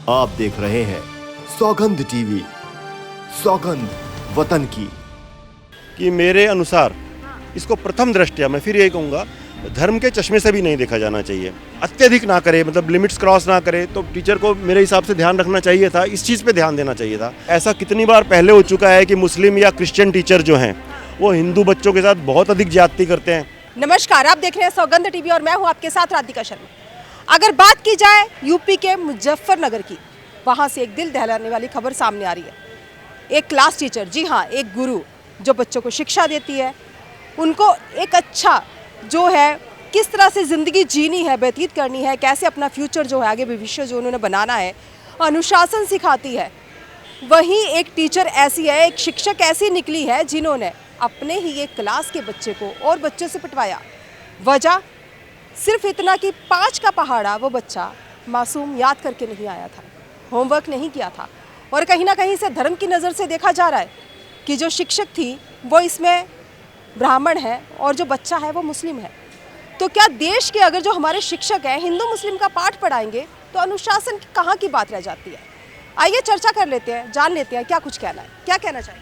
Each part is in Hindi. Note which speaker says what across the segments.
Speaker 1: आप देख रहे हैं सौगंध टीवी, सौगंध वतन की।
Speaker 2: कि मेरे अनुसार इसको प्रथम दृष्टया मैं फिर यही कहूँगा, धर्म के चश्मे से भी नहीं देखा जाना चाहिए। अत्यधिक ना करे, मतलब लिमिट्स क्रॉस ना करे। तो टीचर को मेरे हिसाब से ध्यान रखना चाहिए था, इस चीज़ पे ध्यान देना चाहिए था। ऐसा कितनी बार पहले हो चुका है कि मुस्लिम या क्रिश्चियन टीचर जो हैं वो हिंदू बच्चों के साथ बहुत अधिक ज्यादती करते हैं।
Speaker 3: नमस्कार, आप देख रहे हैं सौगंध टीवी और मैं हूं आपके साथ राधिका शर्मा। अगर बात की जाए यूपी के मुजफ्फरनगर की, वहां से एक दिल दहलाने वाली खबर सामने आ रही है। एक क्लास टीचर, जी हाँ, एक गुरु जो बच्चों को शिक्षा देती है, उनको एक अच्छा जो है किस तरह से ज़िंदगी जीनी है, व्यतीत करनी है, कैसे अपना फ्यूचर जो है, आगे भविष्य जो उन्होंने बनाना है, अनुशासन सिखाती है। वहीं एक टीचर ऐसी है, एक शिक्षक ऐसी निकली है जिन्होंने अपने ही एक क्लास के बच्चे को और बच्चों से पिटवाया। वजह सिर्फ इतना कि 5 का पहाड़ा वो बच्चा मासूम याद करके नहीं आया था, होमवर्क नहीं किया था। और कहीं ना कहीं से धर्म की नज़र से देखा जा रहा है कि जो शिक्षक थी वो इसमें ब्राह्मण है और जो बच्चा है वो मुस्लिम है। तो क्या देश के अगर जो हमारे शिक्षक हैं हिंदू मुस्लिम का पाठ पढ़ाएंगे तो अनुशासन की कहाँ की बात रह जाती है? आइए चर्चा कर लेते हैं, जान लेते हैं क्या कुछ कहना है, क्या कहना चाहिए।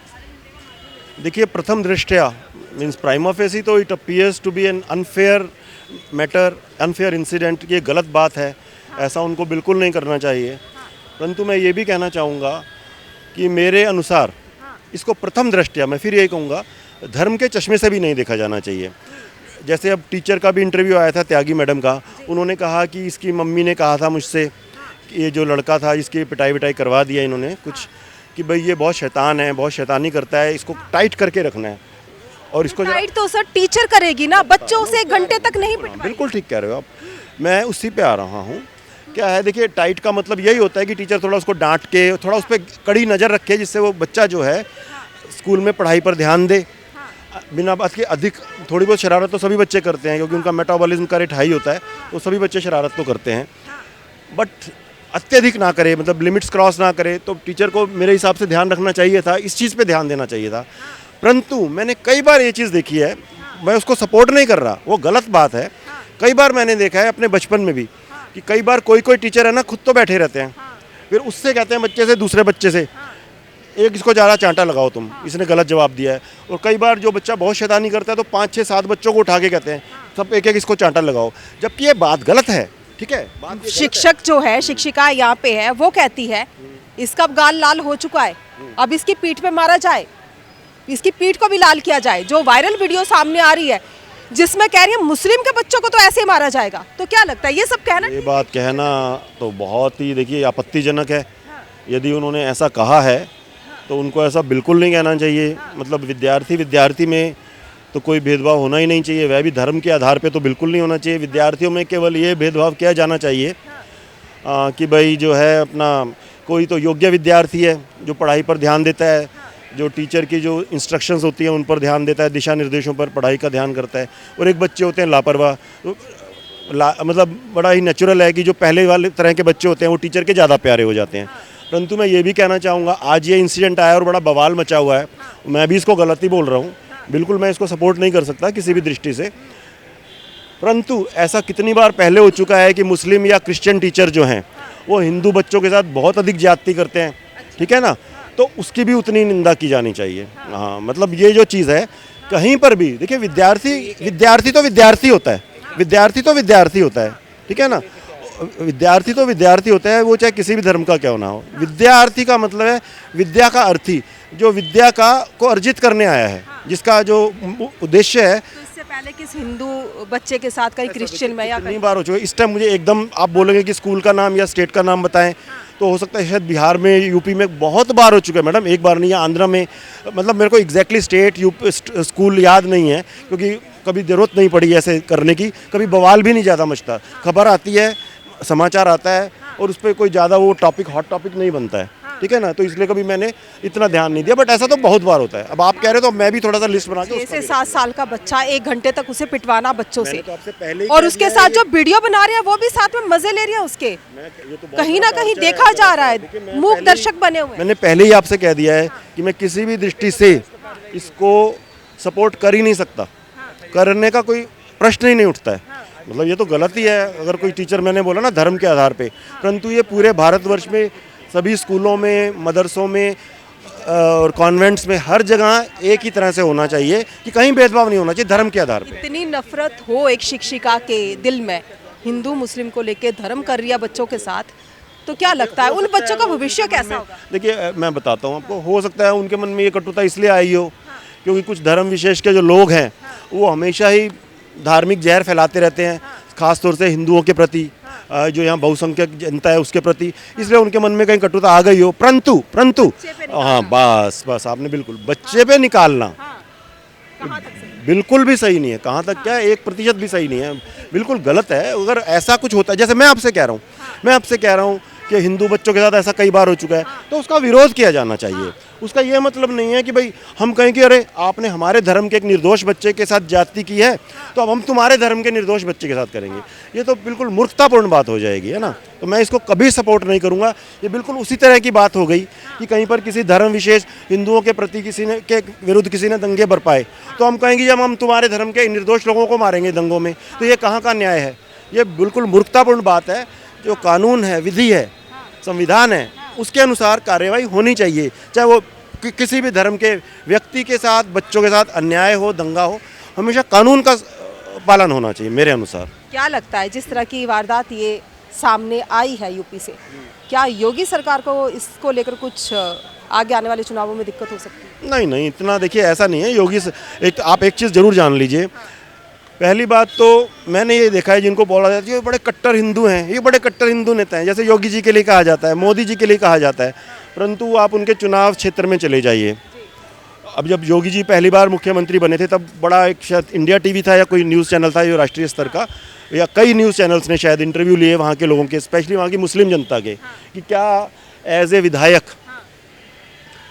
Speaker 2: देखिए, प्रथम दृष्टया मीन्स प्राइमा फेसी तो it appears to be an unfair matter, unfair incident. ये गलत बात है, ऐसा उनको बिल्कुल नहीं करना चाहिए। परंतु मैं ये भी कहना चाहूँगा कि मेरे अनुसार इसको प्रथम दृष्टया मैं फिर यही कहूँगा, धर्म के चश्मे से भी नहीं देखा जाना चाहिए। जैसे अब टीचर का भी इंटरव्यू आया था, त्यागी मैडम का, उन्होंने कहा कि इसकी मम्मी ने कहा था मुझसे कि ये जो लड़का था जिसकी पिटाई विटाई करवा दिया इन्होंने कुछ, कि भाई ये बहुत शैतान है, बहुत शैतानी करता है, इसको टाइट करके रखना है। और इसको
Speaker 3: टाइट तो सर टीचर करेगी ना, बच्चों से 1 घंटे तक नहीं पिटवाएगी।
Speaker 2: बिल्कुल ठीक कह रहे हो आप, मैं उसी पे आ रहा हूँ। क्या है, देखिए, टाइट का मतलब यही होता है कि टीचर थोड़ा उसको डांट के, थोड़ा उस पर कड़ी नज़र रखे, जिससे वो बच्चा जो है स्कूल में पढ़ाई पर ध्यान दे। बिना बात के अधिक थोड़ी बहुत शरारत तो सभी बच्चे करते हैं, क्योंकि उनका मेटाबॉलिज्म का रेट हाई होता है, तो सभी बच्चे शरारत तो करते हैं। बट अत्यधिक ना करे, मतलब लिमिट्स क्रॉस ना करे। तो टीचर को मेरे हिसाब से ध्यान रखना चाहिए था, इस चीज़ पे ध्यान देना चाहिए था। परंतु मैंने कई बार ये चीज़ देखी है, मैं उसको सपोर्ट नहीं कर रहा, वो गलत बात है। कई बार मैंने देखा है अपने बचपन में भी कि कई बार कोई टीचर है ना, खुद तो बैठे रहते हैं, फिर उससे कहते हैं बच्चे से, दूसरे बच्चे से, एक इसको ज़्यादा चांटा लगाओ तुम, इसने गलत जवाब दिया है। और कई बार जो बच्चा बहुत शैतानी करता है तो 5, 6, 7 बच्चों को उठा के कहते हैं सब एक इसको चांटा लगाओ, जबकि ये बात गलत है। ठीक है, बात
Speaker 3: शिक्षक जो है, शिक्षिका यहाँ पे है, वो कहती है इसका अब गाल लाल हो चुका है, अब इसकी पीठ पे मारा जाए, इसकी पीठ को भी लाल किया जाए। जो वायरल वीडियो सामने आ रही है जिसमें कह रही है मुस्लिम के बच्चों को तो ऐसे ही मारा जाएगा, तो क्या लगता है ये सब कहना?
Speaker 2: ये बात कहना तो बहुत ही, देखिए, आपत्तिजनक है। यदि उन्होंने ऐसा कहा है तो उनको ऐसा बिल्कुल नहीं कहना चाहिए। मतलब विद्यार्थी में तो कोई भेदभाव होना ही नहीं चाहिए, वह भी धर्म के आधार पे तो बिल्कुल नहीं होना चाहिए। विद्यार्थियों में केवल ये भेदभाव किया जाना चाहिए कि भाई जो है अपना कोई तो योग्य विद्यार्थी है जो पढ़ाई पर ध्यान देता है, जो टीचर की जो इंस्ट्रक्शंस होती हैं उन पर ध्यान देता है, दिशा निर्देशों पर पढ़ाई का ध्यान करता है। और एक बच्चे होते हैं लापरवाह, मतलब बड़ा ही नेचुरल है कि जो पहले वाले तरह के बच्चे होते हैं वो टीचर के ज़्यादा प्यारे हो जाते हैं। परंतु मैं ये भी कहना चाहूँगा, आज ये इंसिडेंट आया और बड़ा बवाल मचा हुआ है, मैं भी इसको गलत ही बोल रहा हूँ, बिल्कुल मैं इसको सपोर्ट नहीं कर सकता किसी भी दृष्टि से। परंतु ऐसा कितनी बार पहले हो चुका है कि मुस्लिम या क्रिश्चियन टीचर जो हैं वो हिंदू बच्चों के साथ बहुत अधिक ज्यादती करते हैं। ठीक है ना, तो उसकी भी उतनी निंदा की जानी चाहिए। हाँ, मतलब ये जो चीज़ है कहीं पर भी, देखिए, विद्यार्थी तो विद्यार्थी होता है, ठीक है ना, विद्यार्थी तो विद्यार्थी होता है, वो चाहे किसी भी धर्म का क्यों ना हो। विद्यार्थी का मतलब है विद्या का अर्थी, जो विद्या को अर्जित करने आया है, जिसका जो उद्देश्य है।
Speaker 3: तो इससे पहले किस हिंदू बच्चे के साथ कहीं क्रिश्चियन में या
Speaker 2: कितनी बार हो चुका है। इस टाइम मुझे एकदम आप बोलेंगे कि स्कूल का नाम या स्टेट का नाम बताएं तो हो सकता है शायद बिहार में, यूपी में बहुत बार हो चुका है मैडम, एक बार नहीं, या आंध्रा में। मतलब मेरे को एग्जैक्टली स्टेट स्कूल याद नहीं है, क्योंकि कभी ज़रूरत नहीं पड़ी ऐसे करने की, कभी बवाल भी नहीं ज़्यादा मचता। खबर आती है, समाचार आता है और उस पर कोई ज़्यादा वो हॉट टॉपिक नहीं बनता है। ठीक है ना, तो इसलिए कभी मैंने इतना ध्यान नहीं दिया। बट ऐसा तो बहुत बार होता है। अब आप कह रहे हो तो मैं भी थोड़ा सा लिस्ट बना के
Speaker 3: 6 से 7 साल का बच्चा 1 घंटे तक उसे पिटवाना बच्चों से,
Speaker 2: तो आपसे पहले ही
Speaker 3: और उसके साथ जो वीडियो बना रहे हैं वो भी साथ में मजे ले रही है उसके, कहीं ना कहीं देखा जा रहा है, मूक दर्शक बने हुए।
Speaker 2: मैंने पहले ही आपसे कह दिया है कि मैं किसी भी दृष्टि से इसको सपोर्ट कर ही नहीं सकता, करने का कोई प्रश्न ही नहीं उठता है। मतलब ये तो गलत ही है अगर कोई टीचर, मैंने बोला ना, धर्म के आधार पे, परंतु ये पूरे भारतवर्ष में सभी स्कूलों में, मदरसों में और कॉन्वेंट्स में हर जगह एक ही तरह से होना चाहिए कि कहीं भेदभाव नहीं होना चाहिए धर्म के आधार पे।
Speaker 3: इतनी नफरत हो एक शिक्षिका के दिल में हिंदू मुस्लिम को लेके, धर्म कर रही है बच्चों के साथ, तो क्या लगता है उन बच्चों का भविष्य कैसा होगा?
Speaker 2: देखिए मैं बताता हूँ आपको, हो सकता है उनके मन में ये कटुता इसलिए आई हो क्योंकि कुछ धर्म विशेष के जो लोग हैं वो हमेशा ही धार्मिक जहर फैलाते रहते हैं, खासतौर से हिंदुओं के प्रति, जो यहाँ बहुसंख्यक जनता है उसके प्रति, इसलिए उनके मन में कहीं कटुता आ गई हो। परंतु हाँ, बस आपने बिल्कुल बच्चे पे निकालना बिल्कुल भी सही नहीं है। कहाँ तक क्या, 1% भी सही नहीं है, बिल्कुल गलत है। अगर ऐसा कुछ होता है, जैसे मैं आपसे कह रहा हूँ कि हिंदू बच्चों के साथ ऐसा कई बार हो चुका है, तो उसका विरोध किया जाना चाहिए। उसका ये मतलब नहीं है कि भाई हम कहें कि अरे आपने हमारे धर्म के एक निर्दोष बच्चे के साथ ज्यादती की है तो अब हम तुम्हारे धर्म के निर्दोष बच्चे के साथ करेंगे, ये तो बिल्कुल मूर्खतापूर्ण बात हो जाएगी, है ना। तो मैं इसको कभी सपोर्ट नहीं करूँगा। ये बिल्कुल उसी तरह की बात हो गई कि कहीं पर किसी धर्म विशेष हिंदुओं के प्रति किसी ने के विरुद्ध किसी ने दंगे बरपाए तो हम कहेंगे जब हम तुम्हारे धर्म के निर्दोष लोगों को मारेंगे दंगों में, तो ये कहाँ का न्याय है। ये बिल्कुल मूर्खतापूर्ण बात है। जो कानून है, विधि है, संविधान है, उसके अनुसार कार्यवाही होनी चाहिए। चाहे वो किसी भी धर्म के व्यक्ति के साथ, बच्चों के साथ अन्याय हो, दंगा हो, हमेशा कानून का पालन होना चाहिए मेरे अनुसार।
Speaker 3: क्या लगता है जिस तरह की वारदात ये सामने आई है यूपी से, क्या योगी सरकार को इसको लेकर कुछ आगे आने वाले चुनावों में दिक्कत हो सकती है?
Speaker 2: नहीं, इतना देखिए ऐसा नहीं है। योगी आप एक चीज़ जरूर जान लीजिए। पहली बात तो मैंने ये देखा है, जिनको बोला जाता है ये बड़े कट्टर हिंदू हैं, ये बड़े कट्टर हिंदू नेता हैं, जैसे योगी जी के लिए कहा जाता है, मोदी जी के लिए कहा जाता है, परंतु आप उनके चुनाव क्षेत्र में चले जाइए। अब जब योगी जी पहली बार मुख्यमंत्री बने थे तब बड़ा एक शायद इंडिया टीवी था या कोई न्यूज़ चैनल था जो राष्ट्रीय स्तर का, या कई न्यूज़ चैनल्स ने शायद इंटरव्यू लिए वहाँ के लोगों के, स्पेशली वहाँ की मुस्लिम जनता के, कि क्या एज ए विधायक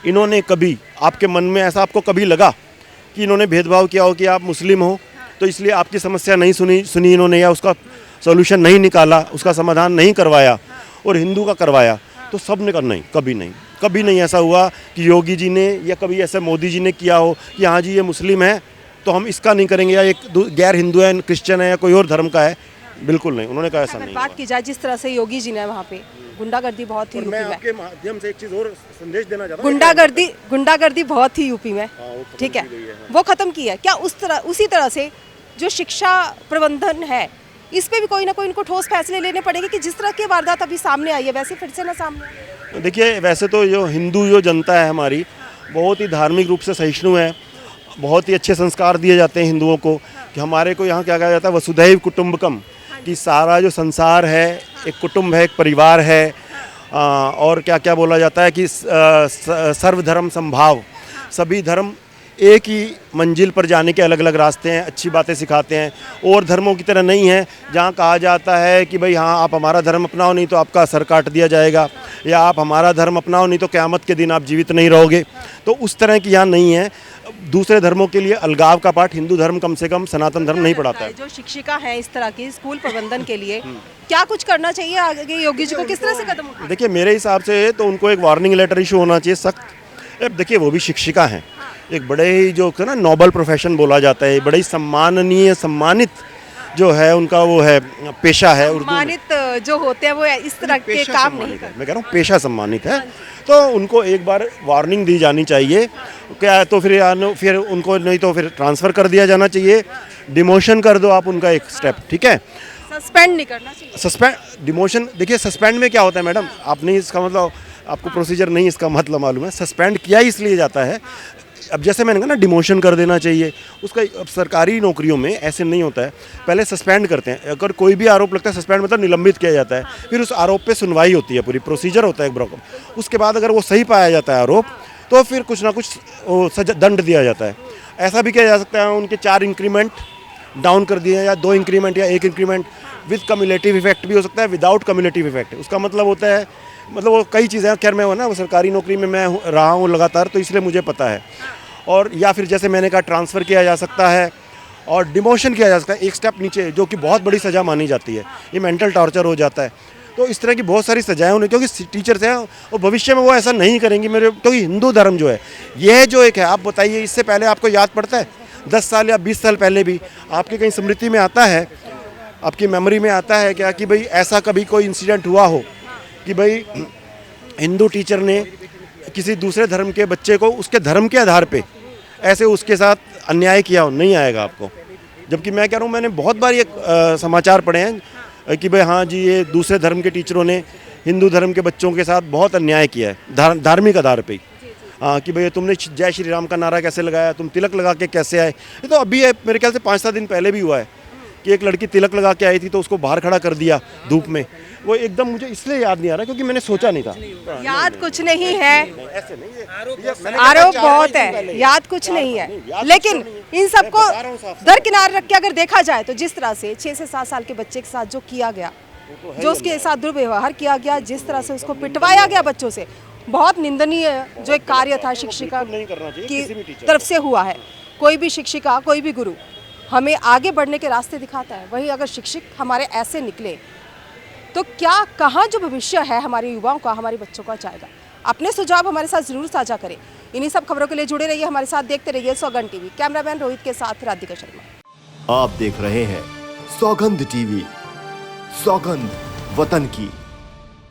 Speaker 2: इन्होंने कभी आपके मन में ऐसा आपको कभी लगा कि इन्होंने भेदभाव किया हो कि आप मुस्लिम हो तो इसलिए आपकी समस्या नहीं सुनी इन्होंने, या उसका सॉल्यूशन नहीं निकाला, उसका समाधान नहीं करवाया और हिंदू का करवाया? तो सब ने नहीं, कभी नहीं ऐसा हुआ कि योगी जी ने या कभी ऐसा मोदी जी ने किया हो कि हाँ जी ये मुस्लिम है तो हम इसका नहीं करेंगे, या एक गैर हिंदू है, क्रिश्चियन है या कोई और धर्म का है, बिल्कुल नहीं, उन्होंने कहा ऐसा नहीं।
Speaker 3: बात की जाए जिस तरह से योगी जी ने वहाँ पे गुंडागर्दी बहुत ही,
Speaker 2: मैं आपके माध्यम से एक चीज़ और संदेश देना चाहता हूँ।
Speaker 3: गुंडागर्दी बहुत ही यूपी में, ठीक है, वो खत्म की है। क्या उसी तरह से जो शिक्षा प्रबंधन है इस पे भी कोई ना कोई इनको ठोस फैसले लेने पड़ेंगे कि जिस तरह की वारदात अभी सामने आई है वैसे फिर से ना सामने आए?
Speaker 2: देखिए वैसे तो जो हिंदू जो जनता है हमारी बहुत ही धार्मिक रूप से सहिष्णु है, बहुत ही अच्छे संस्कार दिए जाते हैं हिंदुओं को, कि हमारे को यहाँ क्या कहा जाता है, वसुधैव कुटुंबकम, कि सारा जो संसार है एक कुटुंब है, एक परिवार है, और क्या क्या बोला जाता है कि सर्वधर्म संभाव, सभी धर्म एक ही मंजिल पर जाने के अलग अलग रास्ते हैं, अच्छी बातें सिखाते हैं, और धर्मों की तरह नहीं है जहाँ कहा जाता है कि भाई हाँ आप हमारा धर्म अपनाओ नहीं तो आपका सर काट दिया जाएगा, या आप हमारा धर्म अपनाओ नहीं तो क़यामत के दिन आप जीवित नहीं रहोगे। तो उस तरह की यहाँ नहीं है। दूसरे धर्मों के लिए अलगाव का पाठ हिंदू धर्म कम से कम सनातन धर्म नहीं पढ़ाता है।
Speaker 3: जो शिक्षिका है इस तरह की स्कूल प्रबंधन के लिए क्या कुछ करना चाहिए आगे, योगी जी को किस तरह से कदम उठाना?
Speaker 2: देखिए मेरे हिसाब से तो उनको एक वार्निंग लेटर इशू होना चाहिए सख्त। देखिए वो भी शिक्षिका हैं, एक बड़े ही जो है ना नोबल प्रोफेशन बोला जाता है, बड़े ही सम्माननीय सम्मानित जो है उनका वो है पेशा है।
Speaker 3: सम्मानित जो होते हैं वो इस तरह के काम नहीं करते।
Speaker 2: मैं कह रहा हूँ पेशा सम्मानित है, तो उनको एक बार वार्निंग दी जानी चाहिए। क्या तो फिर उनको नहीं तो फिर ट्रांसफ़र कर दिया जाना चाहिए, डिमोशन कर दो आप उनका एक स्टेप, ठीक है,
Speaker 3: सस्पेंड नहीं करना चाहिए।
Speaker 2: सस्पेंड डिमोशन, देखिए सस्पेंड में क्या होता है मैडम, आपने इसका मतलब आपको प्रोसीजर नहीं इसका मतलब मालूम है। सस्पेंड किया इसलिए जाता है, अब जैसे मैंने कहा ना डिमोशन कर देना चाहिए उसका। अब सरकारी नौकरियों में ऐसे नहीं होता है, पहले सस्पेंड करते हैं, अगर कोई भी आरोप लगता है सस्पेंड मतलब निलंबित किया जाता है, फिर उस आरोप पे सुनवाई होती है, पूरी प्रोसीजर होता है एक ब्रोकर। उसके बाद अगर वो सही पाया जाता है आरोप तो फिर कुछ ना कुछ दंड दिया जाता है। ऐसा भी किया जा सकता है उनके 4 इंक्रीमेंट डाउन कर दिए, या 2 इंक्रीमेंट या 1 इंक्रीमेंट विद कम्युलेटिव इफेक्ट भी हो सकता है, विदाउट कम्युलेटिव इफेक्ट। उसका मतलब होता है, मतलब वो कई चीज़ें, खैर मैं ना वो सरकारी नौकरी में मैं रहा हूँ लगातार, तो इसलिए मुझे पता है। और या फिर जैसे मैंने कहा ट्रांसफ़र किया जा सकता है और डिमोशन किया जा सकता है एक स्टेप नीचे, जो कि बहुत बड़ी सज़ा मानी जाती है, ये मेंटल टॉर्चर हो जाता है। तो इस तरह की बहुत सारी सजाएं उन्हें, क्योंकि टीचर्स हैं और भविष्य में वो ऐसा नहीं करेंगी मेरे, क्योंकि हिंदू धर्म जो है यह जो एक है, आप बताइए इससे पहले आपको याद पड़ता है 10 साल या 20 साल पहले भी आपके कहीं स्मृति में आता है आपकी मेमोरी में आता है क्या कि भाई ऐसा कभी कोई इंसिडेंट हुआ हो कि भाई हिंदू टीचर ने किसी दूसरे धर्म के बच्चे को उसके धर्म के आधार पे ऐसे उसके साथ अन्याय किया हो? नहीं आएगा आपको। जबकि मैं कह रहा हूँ, मैंने बहुत बार ये समाचार पढ़े हैं कि भाई हाँ जी, ये दूसरे धर्म के टीचरों ने हिंदू धर्म के बच्चों के साथ बहुत अन्याय किया है धार्मिक आधार पे। हाँ कि भैया तुमने जय श्री राम का नारा कैसे लगाया, तुम तिलक लगा के कैसे आए। ये तो अभी है, मेरे ख्याल से 5-7 दिन पहले भी हुआ है कि एक लड़की तिलक लगा के आई थी तो उसको बाहर खड़ा कर दिया धूप में। वो एकदम मुझे इसलिए याद नहीं आ रहा क्योंकि मैंने सोचा नहीं था।
Speaker 3: याद कुछ नहीं है,
Speaker 2: ऐसे नहीं है,
Speaker 3: आरोप बहुत है, याद कुछ नहीं है। लेकिन इन सबको दरकिनार रख के अगर देखा जाए तो जिस तरह से 6 से 7 साल के बच्चे के साथ जो किया गया, जो उसके साथ दुर्व्यवहार किया गया, जिस तरह से उसको पिटवाया गया बच्चों से, बहुत निंदनीय जो एक कार्य था शिक्षिका की तरफ से हुआ है। कोई भी शिक्षिका, कोई भी गुरु हमें आगे बढ़ने के रास्ते दिखाता है। वहीं अगर शिक्षक हमारे ऐसे निकले तो क्या, कहाँ जो भविष्य है हमारे युवाओं का, हमारे बच्चों का जाएगा। अपने सुझाव हमारे साथ जरूर साझा करें। इन्हीं सब खबरों के लिए जुड़े रहिए हमारे साथ, देखते रहिए सौगंध टीवी। कैमरामैन रोहित के साथ राधिका शर्मा।
Speaker 1: आप देख रहे हैं सौगंध टीवी, सौगंध वतन की।